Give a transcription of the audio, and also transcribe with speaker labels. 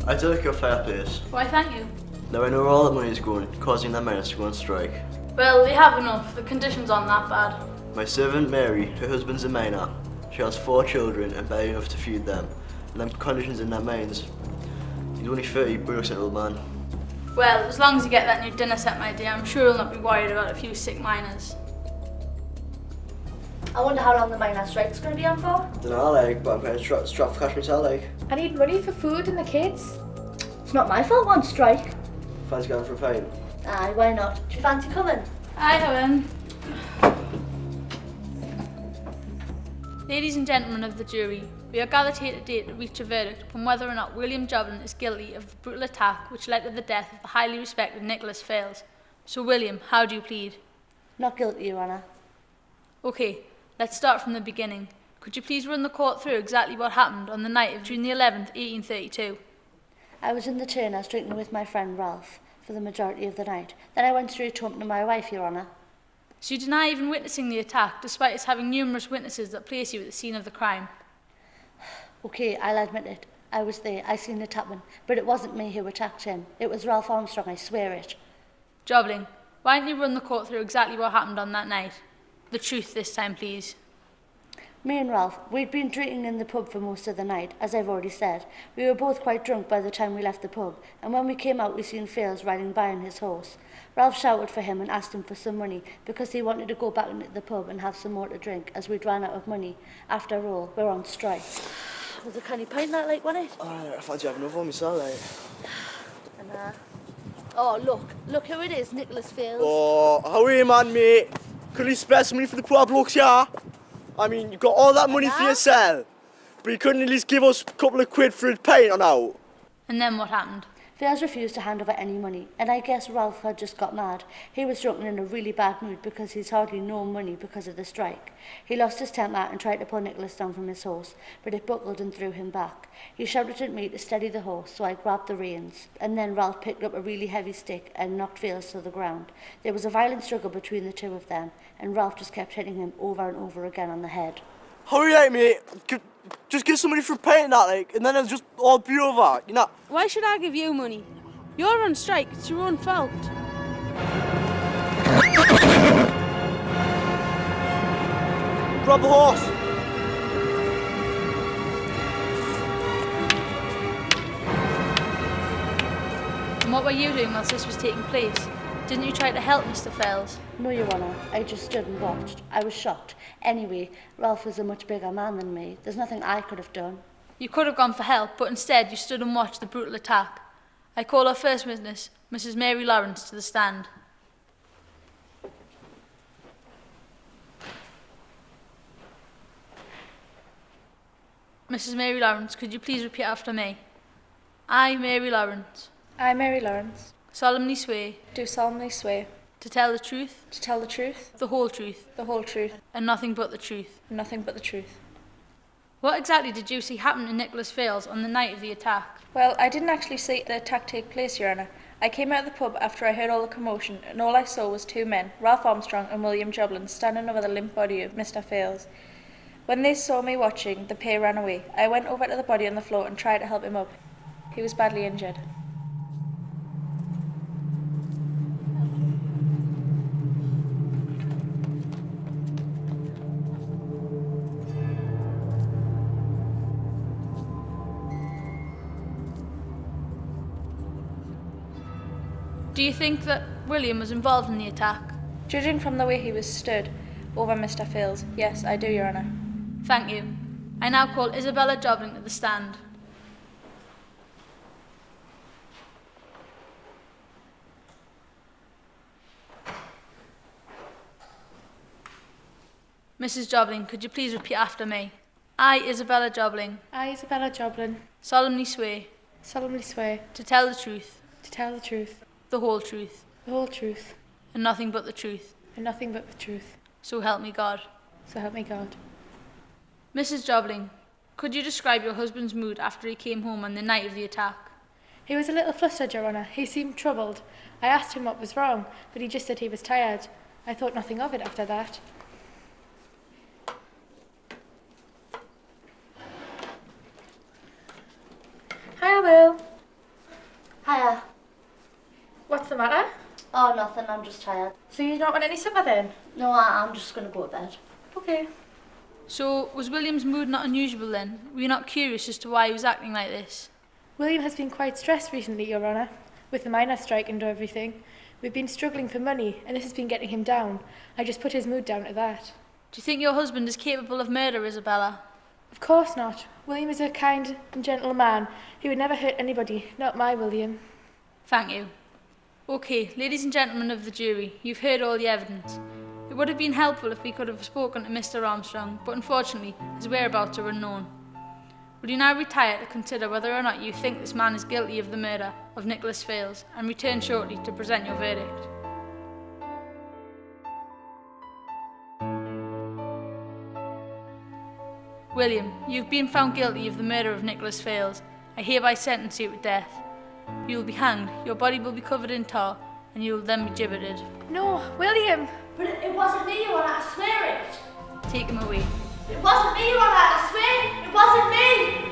Speaker 1: I do like your fireplace.
Speaker 2: Why, thank you.
Speaker 1: Now I know where all the money is going, causing the miners to go on strike.
Speaker 2: Well, they have enough. The conditions aren't that bad.
Speaker 1: My servant Mary, her husband's a miner. She has 4 children and barely enough to feed them. And them conditions in their mines. He's only 30, but he looks like an old man.
Speaker 2: Well, as long as you get that new dinner set, my dear, I'm sure you'll not be worried about a few sick miners.
Speaker 3: I wonder how long the miners' strike's going to be on for.
Speaker 1: Dunno, but I'm going to strap for cash myself,
Speaker 4: I need money for food and the kids.
Speaker 3: It's not my fault one strike.
Speaker 1: Fancy going for a pint?
Speaker 3: Aye, why not? Do you fancy coming?
Speaker 2: Hi, Helen. Ladies and gentlemen of the jury, we are gathered here today to reach a verdict on whether or not William Joblin is guilty of the brutal attack which led to the death of the highly respected Nicholas Fales. So, William, how do you plead?
Speaker 3: Not guilty, Your Honour.
Speaker 2: OK, let's start from the beginning. Could you please run the court through exactly what happened on the night of June the 11th, 1832?
Speaker 3: I was in the Turners drinking with my friend Ralph for the majority of the night. Then I went straight home to my wife, Your Honour.
Speaker 2: So you deny even witnessing the attack, despite us having numerous witnesses that place you at the scene of the crime?
Speaker 3: OK, I'll admit it. I was there, I seen it happen. But it wasn't me who attacked him. It was Ralph Armstrong, I swear it.
Speaker 2: Jobling, why don't you run the court through exactly what happened on that night? The truth this time, please.
Speaker 3: Me and Ralph, we'd been drinking in the pub for most of the night, as I've already said. We were both quite drunk by the time we left the pub, and when we came out we seen Fales riding by on his horse. Ralph shouted for him and asked him for some money, because he wanted to go back into the pub and have some more to drink, as we'd ran out of money. After all, we're on strike. Was a canny pint that like, wasn't it?
Speaker 1: Oh, I fancy having another one myself,
Speaker 3: And, oh, look who it is, Nicholas Fales.
Speaker 5: Oh, how are you, man, mate? Could you spare some money for the poor blokes, yeah? I mean, you got all that money for yourself, but you couldn't at least give us a couple of quid for a pint or now?
Speaker 2: And then what happened?
Speaker 3: Fales refused to hand over any money, and I guess Ralph had just got mad. He was drunk and in a really bad mood because he's hardly no money because of the strike. He lost his temper and tried to pull Nicholas down from his horse, but it buckled and threw him back. He shouted at me to steady the horse, so I grabbed the reins, and then Ralph picked up a really heavy stick and knocked Fales to the ground. There was a violent struggle between the two of them, and Ralph just kept hitting him over and over again on the head.
Speaker 5: How are you, like, mate? Just give somebody for a pint and that, like, and then it'll just all be over, you know?
Speaker 6: Why should I give you money? You're on strike, it's your own fault.
Speaker 5: Grab the horse.
Speaker 2: And what were you doing whilst this was taking place? Didn't you try to help Mr. Fales?
Speaker 3: No, Your Honour, I just stood and watched. I was shocked. Anyway, Ralph was a much bigger man than me. There's nothing I could have done.
Speaker 2: You could have gone for help, but instead you stood and watched the brutal attack. I call our first witness, Mrs. Mary Lawrence, to the stand. Mrs. Mary Lawrence, could you please repeat after me? I, Mary Lawrence,
Speaker 4: I, Mary Lawrence,
Speaker 2: solemnly swear
Speaker 4: do solemnly swear
Speaker 2: to tell the truth,
Speaker 4: to tell the truth,
Speaker 2: the whole truth,
Speaker 4: the whole truth,
Speaker 2: and nothing but the truth.
Speaker 4: and nothing but the truth.
Speaker 2: What exactly did you see happen to Nicholas Fales on the night of the attack?
Speaker 4: Well, I didn't actually see the attack take place, Your Honour. I came out of the pub after I heard all the commotion, and all I saw was 2 men, Ralph Armstrong and William Joblin, standing over the limp body of Mr. Fales. When they saw me watching, the pair ran away. I went over to the body on the floor and tried to help him up. He was badly injured.
Speaker 2: Do you think that William was involved in the attack?
Speaker 4: Judging from the way he was stood over Mr. Fales, yes, I do, Your Honour.
Speaker 2: Thank you. I now call Isabella Jobling to the stand. Mrs. Jobling, could you please repeat after me? I, Isabella Jobling,
Speaker 4: I, Isabella Joblin,
Speaker 2: solemnly swear
Speaker 4: solemnly swear
Speaker 2: to tell the truth,
Speaker 4: to tell the truth,
Speaker 2: the whole truth,
Speaker 4: the whole truth,
Speaker 2: and nothing but the truth.
Speaker 4: and nothing but the truth.
Speaker 2: So help me God.
Speaker 4: So help me God.
Speaker 2: Mrs. Jobling, could you describe your husband's mood after he came home on the night of the attack?
Speaker 4: He was a little flustered, Your Honour. He seemed troubled. I asked him what was wrong, but he just said he was tired. I thought nothing of it after that. Hi, Will.
Speaker 7: What's the matter?
Speaker 3: Oh, nothing, I'm just tired.
Speaker 7: So you don't want any supper then?
Speaker 3: No, I'm just going to go to bed.
Speaker 7: Okay.
Speaker 2: So, was William's mood not unusual then? Were you not curious as to why he was acting like this?
Speaker 7: William has been quite stressed recently, Your Honour, with the miners' strike and everything. We've been struggling for money, and this has been getting him down. I just put his mood down to that.
Speaker 2: Do you think your husband is capable of murder, Isabella?
Speaker 7: Of course not. William is a kind and gentle man. He would never hurt anybody, not my William.
Speaker 2: Thank you. Okay, ladies and gentlemen of the jury, you've heard all the evidence. It would have been helpful if we could have spoken to Mr. Armstrong, but unfortunately, his whereabouts are unknown. Will you now retire to consider whether or not you think this man is guilty of the murder of Nicholas Fales, and return shortly to present your verdict? William, you've been found guilty of the murder of Nicholas Fales. I hereby sentence you to death. You will be hanged, your body will be covered in tar, and you will then be gibbeted.
Speaker 7: No, William!
Speaker 3: But it wasn't me, Your Honour, I swear it.
Speaker 2: Take him away.
Speaker 3: It wasn't me, Your Honour, I swear it wasn't me.